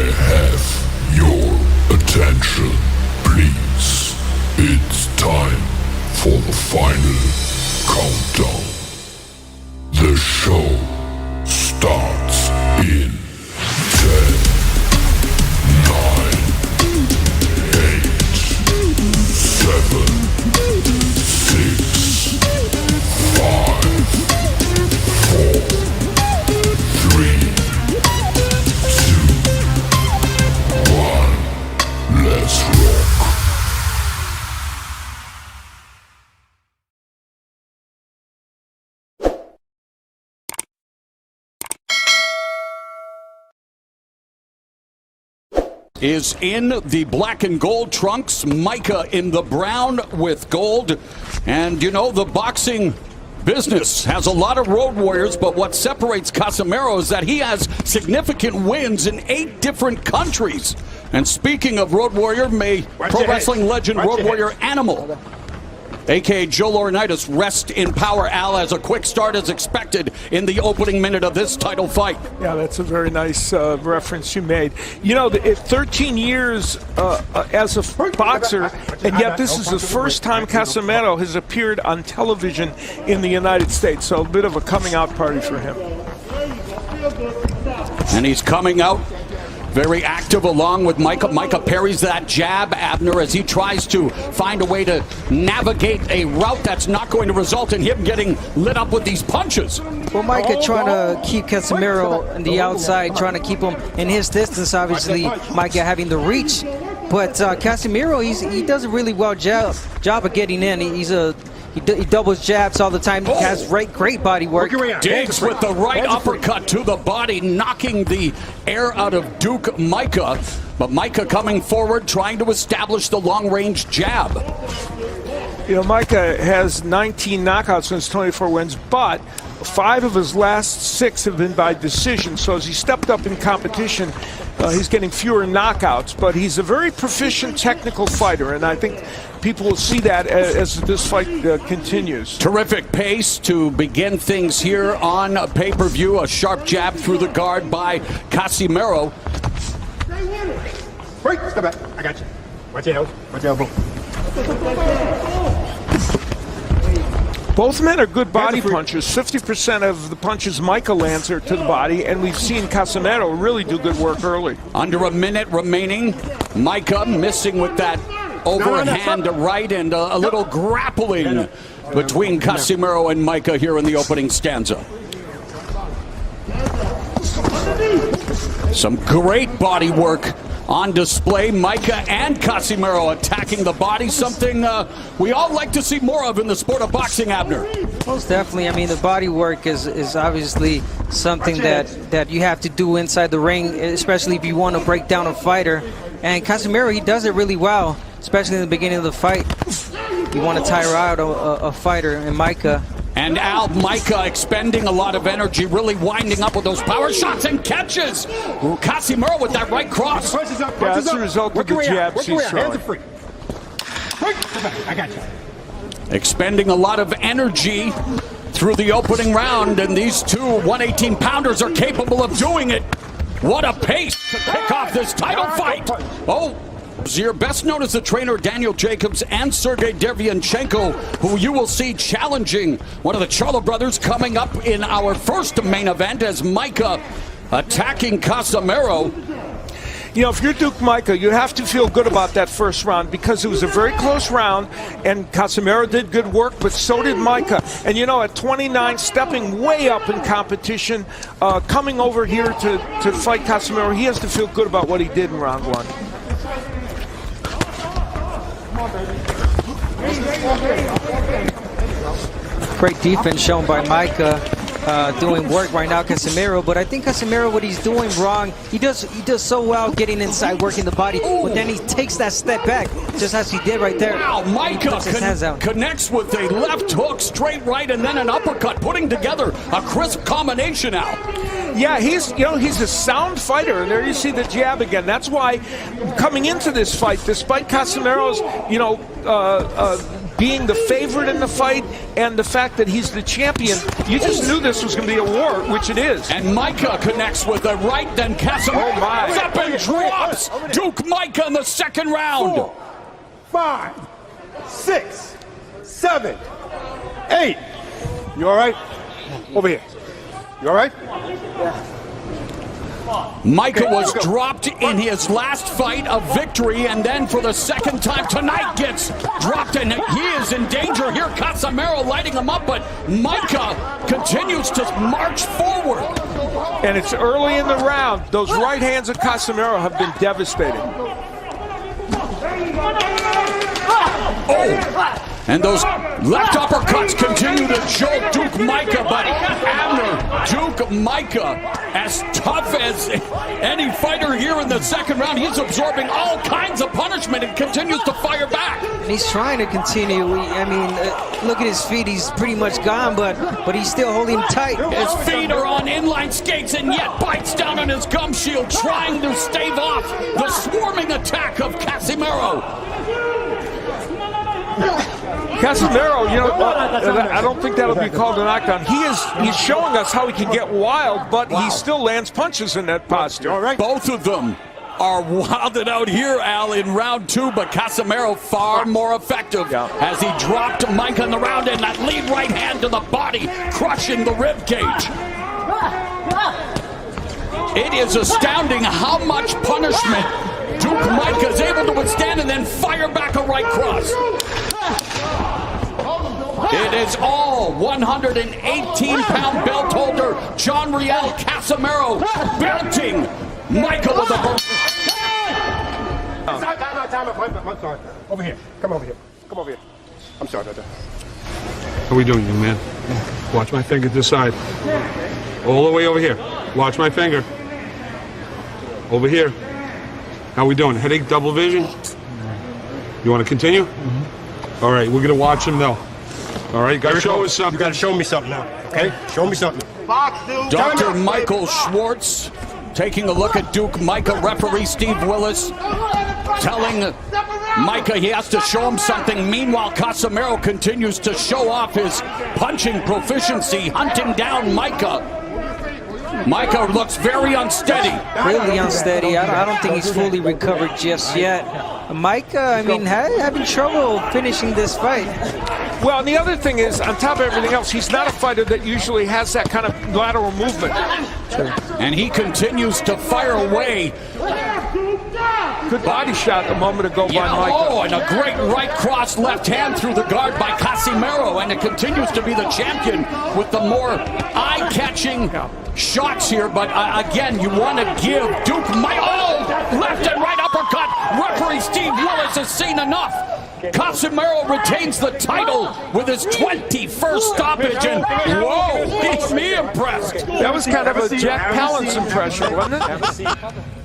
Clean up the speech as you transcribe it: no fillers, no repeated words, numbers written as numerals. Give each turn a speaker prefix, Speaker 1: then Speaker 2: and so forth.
Speaker 1: have your attention, please? It's time for the final countdown. The show starts in 10, 9, 8, 7, 6, 5, 4, 3, 2, 1. Let's rock.
Speaker 2: Is in the black and gold trunks, Micah in the brown with gold. And you know, the boxing business has a lot of road warriors, but what separates Casimiro is that he has significant wins in 8 different countries. And speaking of road warrior, may pro wrestling legend road warrior Animal, a.k.a. Joe Laurinaitis, rest in power. Al, as a quick start as expected in the opening minute of this title fight.
Speaker 3: Yeah, that's a very nice reference you made. You know, 13 years as a boxer, and yet this is the first time Casimiro has appeared on television in the United States. So a bit of a coming out party for him.
Speaker 2: And he's coming out very active along with Micah. Micah parries that jab, Abner, as he tries to find a way to navigate a route that's not going to result in him getting lit up with these punches.
Speaker 4: Well, Micah trying to keep Casimiro on the outside, trying to keep him in his distance. Obviously, Micah having the reach. But Casimiro, he does a really well job of getting in. He doubles jabs all the time. He has great body work.
Speaker 2: Digs with the right uppercut to the body, knocking the air out of Duke Micah. But Micah coming forward, trying to establish the long-range jab.
Speaker 3: You know, Micah has 19 knockouts in his 24 wins, but 5 of his last 6 have been by decision. So as he stepped up in competition, he's getting fewer knockouts. But he's a very proficient technical fighter, and I think people will see that as this fight continues.
Speaker 2: Terrific pace to begin things here on pay-per-view. A sharp jab through the guard by Casimiro.
Speaker 5: Wait, step back. I got you. Watch your elbow. Watch your elbow.
Speaker 3: Both men are good body punchers. 50% of the punches Micah lands are to the body, and we've seen Casimiro really do good work early.
Speaker 2: Under a minute remaining. Micah missing with that overhand right, and a little grappling between Casimiro and Micah here in the opening stanza. Some great body work on display. Micah and Casimiro attacking the body, something we all like to see more of in the sport of boxing, Abner.
Speaker 4: Most definitely. I mean, the body work is obviously something that you have to do inside the ring, especially if you want to break down a fighter. And Casimiro, he does it really well, especially in the beginning of the fight. You want to tire out a fighter, and Micah.
Speaker 2: And Al, Micah expending a lot of energy, really winding up with those power shots and catches. Casimiro with that right cross.
Speaker 3: Yeah, that's the result of the jabs he's throwing.
Speaker 5: I got you.
Speaker 2: Expending a lot of energy through the opening round, and these two 118-pounders are capable of doing it. What a pace to kick off this title fight. Oh, Zier, best known as the trainer Daniel Jacobs and Sergey Derevyanchenko, who you will see challenging one of the Charlo brothers coming up in our first main event as Micah attacking Casimiro.
Speaker 3: You know, if you're Duke Micah, you have to feel good about that first round because it was a very close round, and Casimiro did good work, but so did Micah. And you know, at 29, stepping way up in competition, coming over here to fight Casimiro, he has to feel good about what he did in round 1.
Speaker 4: Great defense shown by Micah, doing work right now, Casimiro. But I think Casimiro, what he's doing wrong, he does so well getting inside, working the body, but then he takes that step back, just as he did right there.
Speaker 2: Wow, Micah connects with a left hook, straight right, and then an uppercut, putting together a crisp combination out.
Speaker 3: Yeah, he's a sound fighter, and there you see the jab again. That's why coming into this fight, despite Casimiro's being the favorite in the fight and the fact that he's the champion, you just knew this was going to be a war, which it is.
Speaker 2: And Micah connects with a right, then Casimiro goes up and drops Duke Micah in the second round.
Speaker 5: 4, 5, 6, 7, 8. You all right? Over here. You all right?
Speaker 2: Micah was dropped in his last fight of victory, and then for the second time tonight gets dropped, and he is in danger here. Casimiro lighting him up, but Micah continues to march forward.
Speaker 3: And it's early in the round. Those right hands of Casimiro have been devastating.
Speaker 2: And those left uppercuts continue to jolt Duke Micah, but Duke Micah, as tough as any fighter here in the second round, he's absorbing all kinds of punishment and continues to fire back.
Speaker 4: He's trying to continue. I mean, look at his feet. He's pretty much gone, but he's still holding tight.
Speaker 2: His feet are on inline skates and yet bites down on his gum shield, trying to stave off the swarming attack of Casimiro.
Speaker 3: Casimiro, you know, I don't think that'll be called a knockdown. He's showing us how he can get wild, but he still lands punches in that posture.
Speaker 5: All right.
Speaker 2: Both of them are wilded out here, Al, in round 2, but Casimiro far more effective as he dropped Micah in the round, and that lead right hand to the body, crushing the rib cage. It is astounding how much punishment Duke Micah is able to withstand and then fire back a right cross. It is all 118-pound belt holder John Riel Casimiro belting Micah with a...
Speaker 5: Time. I'm sorry. Over here. Come over here. Come over here. I'm sorry about that.
Speaker 6: How are we doing, young man? Watch my finger to the side. All the way over here. Watch my finger. Over here. How are we doing? Headache, double vision? You want to continue? All right, we're going to watch him, though. All right, you got to show us something.
Speaker 5: You got to show me something now, okay? Show me something.
Speaker 2: Dr. Michael Schwartz taking a look at Duke Micah. Referee Steve Willis telling Micah he has to show him something. Meanwhile, Casimiro continues to show off his punching proficiency, hunting down Micah. Micah looks very unsteady.
Speaker 4: Really unsteady. I don't think he's fully recovered just yet. Micah, I mean, having trouble finishing this fight.
Speaker 3: Well, and the other thing is, on top of everything else, he's not a fighter that usually has that kind of lateral movement.
Speaker 2: And he continues to fire away.
Speaker 3: Good body shot a moment ago by Micah.
Speaker 2: Oh, and a great right cross left hand through the guard by Casimiro, and it continues to be the champion with the more eye-catching shots here. But again, you want to give Duke Micah, left and right uppercut. Referee Steve Willis has seen enough. Casimiro retains the title with his 21st stoppage, and whoa, he's me impressed.
Speaker 3: That was kind of a Jack Palance impression, wasn't it?